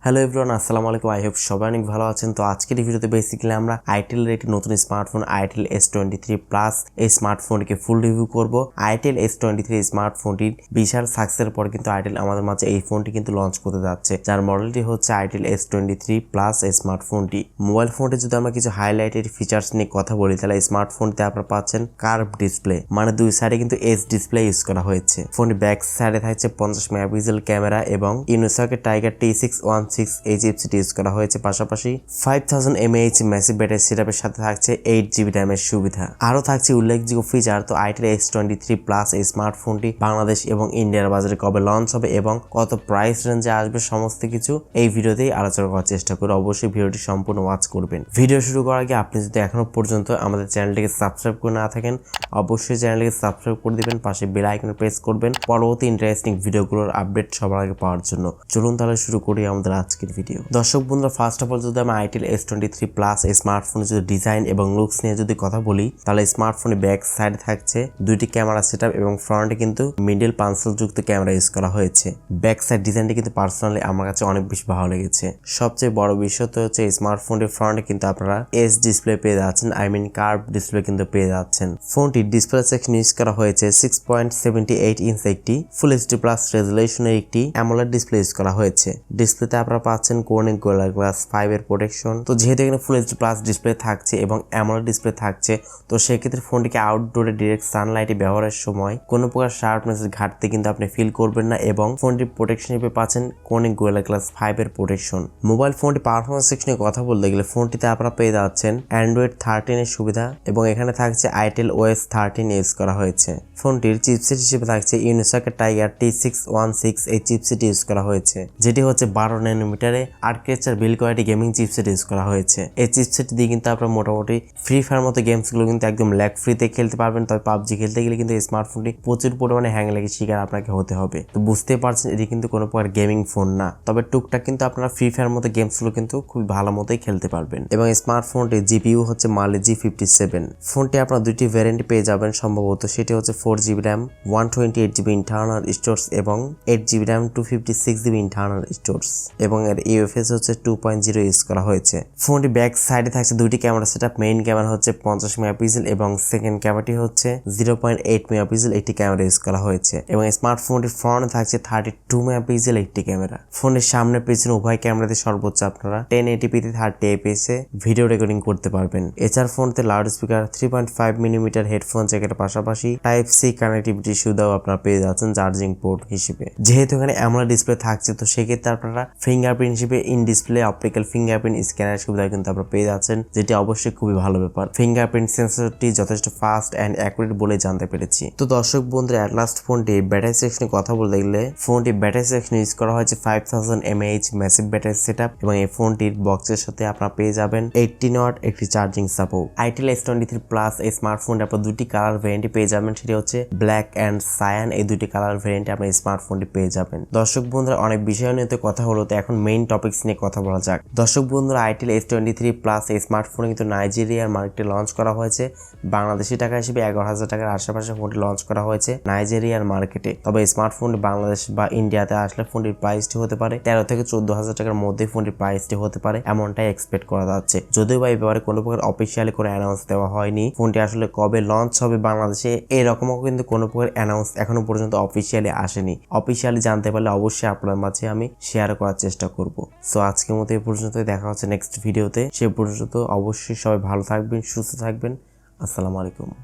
Hello everyone, আসসালামু আলাইকুম। I hope সবাই অনেক ভালো আছেন। তো আজকের এই ভিডিওতে বেসিক্যালি আমরা আইটেলের একটি নতুন স্মার্টফোন আইটেল S23 প্লাস এই স্মার্টফোনকে ফুল রিভিউ করব। আইটেল S23 স্মার্টফোনটির বিশাল সাকসেসের পর কিন্তু আইটেল আমাদের মাঝে এই ফোনটি কিন্তু লঞ্চ করতে যাচ্ছে, যার মডেলটি হচ্ছে আইটেল S23 প্লাস এই স্মার্টফোনটি। মোবাইল ফোনটি যদি আমরা কিছু হাইলাইটেড ফিচার্স নিয়ে কথা বলি, তাহলে স্মার্টফোনতে আপনারা পাচ্ছেন কার্ভ ডিসপ্লে, মানে দুই সাইডে কিন্তু এস ডিসপ্লে ইউজ করা হয়েছে। ফোনটি ব্যাক সাইডে থাকছে 50 মেগাপিক্সেল ক্যামেরা এবং ইউনিসকের টাইগার T616 এই চিপসেট ইউজ করা হয়েছে। পাশাপাশি 5000 mAh ম্যাসিভ ব্যাটারি সেটআপের সাথে থাকছে 8GB র্যামের সুবিধা। আরো থাকছে উল্লেখযোগ্য ফিচার। তো আইটেল S23 প্লাস এই স্মার্টফোনটি বাংলাদেশ এবং ইন্ডিয়ার বাজারে কবে লঞ্চ হবে এবং কত প্রাইস রেঞ্জে আসবে, সমস্ত কিছু এই ভিডিওতেই আলোচনা করার চেষ্টা করি। অবশ্যই ভিডিওটি সম্পূর্ণ ওয়াচ করবেন। ভিডিও শুরু করার আগে আপনি যদি এখনো পর্যন্ত আমাদের চ্যানেলটিকে সাবস্ক্রাইব করে না থাকেন, অবশ্যই চ্যানেলটিকে সাবস্ক্রাইব করে দিবেন, পাশে বেল আইকনে প্রেস করবেন পরবর্তী ইন্টারেস্টিং ভিডিওগুলোর আপডেট সবার আগে পাওয়ার জন্য। চলুন তাহলে শুরু করি আমাদের আজকের ভিডিও। দর্শক বন্ধুরা, ফার্স্ট অফ অল যদি আমি আইটেল S23 প্লাস এই স্মার্টফোনের যদি ডিজাইন এবং লুকস নিয়ে যদি কথা বলি, তাহলে স্মার্টফোনের ব্যাক সাইডে থাকছে দুইটি ক্যামেরা সেটআপ এবং ফ্রন্টে কিন্তু মিডল পাঞ্চল যুক্ত ক্যামেরা ইউজ করা হয়েছে। ব্যাক সাইড ডিজাইনটি কিন্তু পার্সোনালি আমার কাছে অনেক বেশি ভালো লেগেছে। সবচেয়ে বড় বিষয় তো হচ্ছে স্মার্টফোনের ফ্রন্টে কিন্তু আপনারা এস ডিসপ্লে পেয়ে যাচ্ছেন, কার্ভ ডিসপ্লে কিন্তু পেয়ে যাচ্ছেন। ফোনটির ডিসপ্লে সেকশন ইউজ করা হয়েছে 6.78 ইঞ্চ একটি ফুল এইচডি প্লাস রেজুলেশনের একটি অ্যামোলেড ডিসপ্লে ইউজ করা হয়েছে। ডিসপ্লেতে আপনারা পাচ্ছেন কোর্নিং গোরিলা গ্লাস 5 এর প্রোটেকশন। তো যেহেতু এখানে ফুল এইচডি প্লাস ডিসপ্লে থাকছে এবং অ্যামোলেড ডিসপ্লে থাকছে, তো সেক্ষেত্রে ফোনটিকে আউটডোরে ডিরেক্ট সানলাইটে ব্যবহারের সময় কোনো প্রকার শার্পনেসের ঘাটতি কিন্তু আপনি ফিল করবেন না এবং ফোনটির প্রোটেকশন হিসেবে পাচ্ছেন কোর্নিং গোরিলা গ্লাস 5 এর প্রোটেকশন। মোবাইল ফোনটি পারফরমেন্স সেকশনে কথা বলতে গেলে ফোনটিতে আপনারা পেয়ে যাচ্ছেন অ্যান্ড্রয়েড 13 এর সুবিধা এবং এখানে থাকছে আইটেল OS 13 ইউজ করা হয়েছে। ফোনটির চিপসেট হিসেবে থাকছে ইউনিসকের টাইগার T616 এই চিপসেট ইউজ করা হয়েছে, যেটি হচ্ছে 12 ন্যানোমিটারে architecture build quality gaming chipset use করা হয়েছে। এই চিপসেট দিয়ে কিন্তু আপনারা মোটামুটি ফ্রি ফায়ার মতো গেমসগুলো কিন্তু একদম ল্যাগ ফ্রিতে খেলতে পারবেন। তবে পাবজি খেলতে গেলে কিন্তু এই স্মার্টফোনটি প্রচুর পরিমাণে হ্যাং লেগে শিকার আপনাকে হতে হবে। তো বুঝতে পারছেন এটি কিন্তু কোনো প্রকার গেমিং ফোন না, তবে টুকটাক কিন্তু আপনারা ফ্রি ফায়ার মতো গেমসগুলো কিন্তু খুবই ভালো মতোই খেলতে পারবেন। এবং এই স্মার্টফোনটি জিপিইউ হচ্ছে মালে G57। ফোনটি আপনারা দুইটি ভ্যারিয়েন্ট পেয়ে যাবেন সম্ভবত, সেটি হচ্ছে 4GB RAM 128GB internal storage এবং 8GB RAM 256GB internal storage এবং এর UFS হচ্ছে 2.0 ইউজ করা হয়েছে। ফোনটি ব্যাক সাইডে থাকছে দুইটি ক্যামেরা সেটআপ। মেইন ক্যামেরা হচ্ছে 50 মেগাপিক্সেল এবং সেকেন্ড ক্যামেরাটি হচ্ছে 0.8 মেগাপিক্সেল একটি ক্যামেরা ইউজ করা হয়েছে এবং স্মার্টফোনটির ফ্রন্টে থাকছে 32 মেগাপিক্সেল একটি ক্যামেরা। ফোনের সামনে পেছনে উভয় ক্যামেরাতে সর্বোচ্চ আপনারা 1080p 30fps ভিডিও রেকর্ডিং করতে পারবেন। এছাড়া ফোনতে লাউড স্পিকার 3.5 মিলিমিটার হেডফোন জ্যাকেটের পাশাপাশি টাইপ সি কানেক্টিভিটি সুবিধাও আপনারা পেয়ে যাচ্ছেন চার্জিং পোর্ট হিসেবে। যেহেতু এখানে অ্যামোলেড ডিসপ্লে থাকছে, তো সেক্ষেত্রে আপনারা ফিঙ্গারপ্রিন্ট হিসেবে in display optical fingerprint scanner সুবিধা কিন্তু আপনারা পেয়ে যাচ্ছেন, যেটি অবশ্যই খুবই ভালো ব্যাপার। ফিঙ্গারপ্রিন্ট সেন্সরটি যথেষ্ট ফাস্ট অ্যান্ড অ্যাকুরেট বলে জানতে পেরেছি। তো দর্শক বন্ধুরা, অ্যাট লাস্ট ফোনটি ব্যাটারি সেকশনে কথা বলতে গেলে ফোনটি ব্যাটারি সেকশনে ইউজ করা হয়েছে 5000 mAh ম্যাসিভ ব্যাটারি সেটআপ এবং এই ফোনটির বক্সের সাথে আপনারা পেয়ে যাবেন 18 ওয়াট একটি charging support. Itel S23 plus এই স্মার্টফোনটি আপনারা দুটি কালার ভ্যারিয়েন্টে পেয়ে যাবেন, সেটি হচ্ছে ব্ল্যাক অ্যান্ড সায়ান। এই দুটি কালার ভ্যারিয়েন্টে আপনি স্মার্টফোনটি পেয়ে যাবেন। দর্শক বন্ধুরা, অনেক বিষয় নিয়ে তো কথা হলো, তো এখন মেইন টপিকস নিয়ে কথা বলা যাক। দর্শক বন্ধুরা, আইটেল S23 প্লাস এই স্মার্টফোন কিন্তু নাইজেরিয়ার মার্কেটে লঞ্চ করা হয়েছে। বাংলাদেশি টাকা হিসেবে 11,000 টাকার আশেপাশে ফোনটি লঞ্চ করা হয়েছে নাইজেরিয়ার মার্কেটে। তবে স্মার্টফোনটি বাংলাদেশ বা ইন্ডিয়াতে আসলে ফোনটির প্রাইসটি হতে পারে 13 থেকে 14,000 টাকার মধ্যে ফোনটির প্রাইসটি হতে পারে, এমনটাই এক্সপেক্ট করা যাচ্ছে। যদিও বা এই ব্যাপারে কোনো প্রকার অফিসিয়ালি কোনো অ্যানাউন্স দেওয়া হয়নি। ফোনটি আসলে কবে লঞ্চ হবে বাংলাদেশে এরকমও কিন্তু কোনো প্রকার অ্যানাউন্স এখনো পর্যন্ত অফিসিয়ালি আসেনি। অফিসিয়ালি জানতে পারলে অবশ্যই আপনার মাঝে আমি শেয়ার করার চেষ্টা করব। সো আজকের মতো এই পর্যন্ত, দেখা হচ্ছে নেক্সট ভিডিওতে। সে পর্যন্ত অবশ্যই সবাই ভালো থাকবেন, সুস্থ থাকবেন। আসসালামু আলাইকুম।